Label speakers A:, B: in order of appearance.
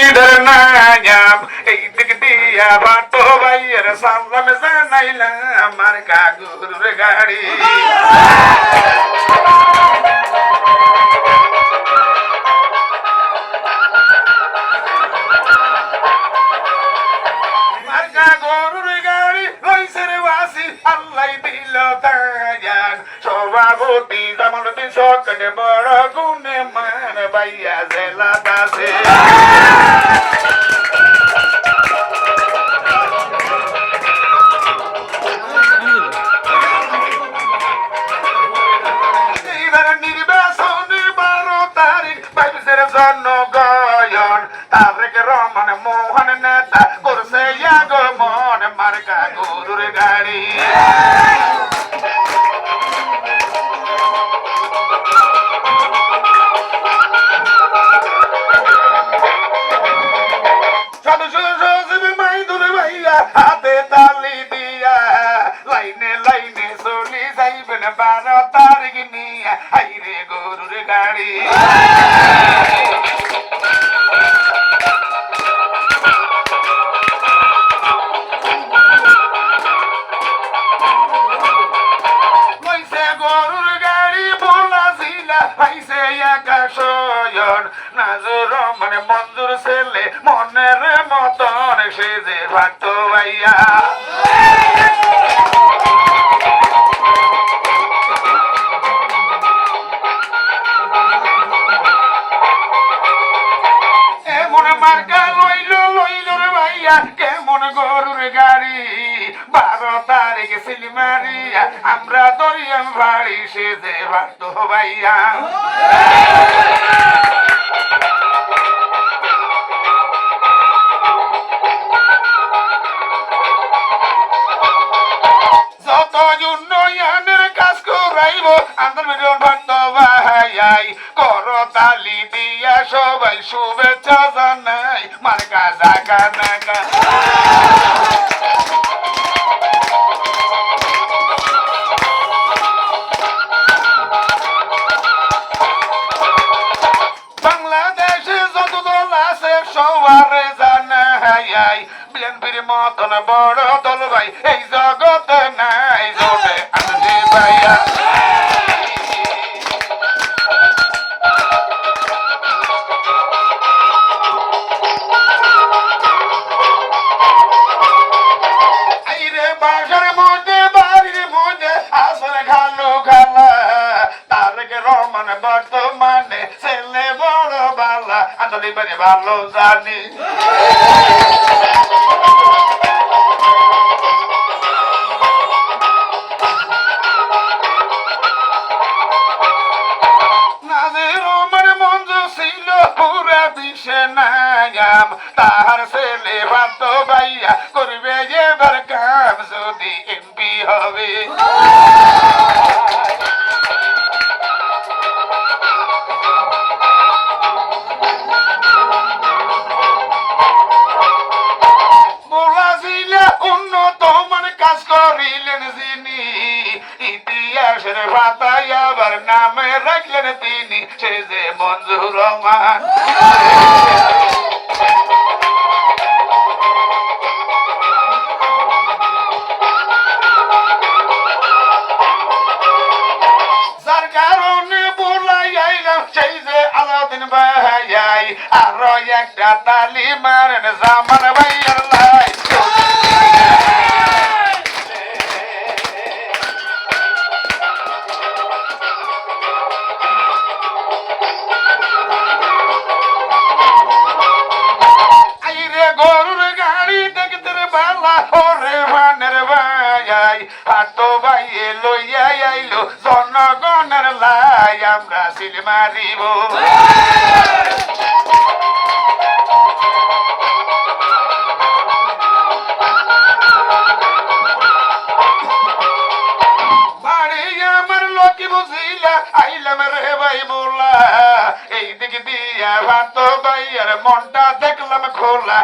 A: ইধর নাম এই দিক দিয়া বাটো ভাইয়ের সালাম জানাইলাম আমার কাগুর গাড়ি মার্কা গরুর গাড়ি লইছে রে বাসি আল্লাহ দিল দায়ান সভাপতি জামাল বিশ্বকে বড় গুণে মান ভাইয়া জেলা দাসে জনগণ তারেক রহমান মোহন নেতা করছে আগমন মার্কা গরুর গাড়ি হাতে তালি দিয়া লাইনে লাইনে চলি যাইবেন 12 তারিখ নিয়ে হাইরে গরুর গাড়ি নাজুর মানে মঞ্জুর ছেলে মনের মতন সে যে ভাটো ভাইয়া এমন মার্কা লইল রে ভাইয়া কেমন গরুর গাড়ি 12 তারিখ সিলমারিয়া আমরা দরিয়াম ভাড়ি সে যে ভাটো ভাইয়া করতালি দিয়া সবাই শুভেচ্ছা জানাই মার্কা জাগা নাগা বাংলাদেশে যত দল আছে সবারে জানাই বিএনপির মতন বড় দল ভাই এই জগতে নাই জোটে আনজি ভাইয়া বর্তমানে ছেলে বড় বালা আদলি বাড়ি ভালো জানি নাজির ওমর মঞ্জু ছিল পুরা বিশ্বে নাম তাহার ছেলে ভাতো ভাইয়া করবে এবার কাম যদি এমপি হবে ইতিহাসের পাতায় আবার নামে রাখলেন তিনি সে যে মঞ্জুর রহমান যার কারণে বলাই আইলাম সেই যে আলাদিন ভাই আরো একটা তালি মারেন জামান ভাইয়ার লাই হাটো ভাইয়ে লইয়া আইলো জনগণের লাই আমরা সিল মারিব বাড়ি আমার লোকি বুঝিলা আইলাম রে ভাই মোলা এই দিক দিয়া ভাতো ভাইয়ের মনটা দেখলাম খোলা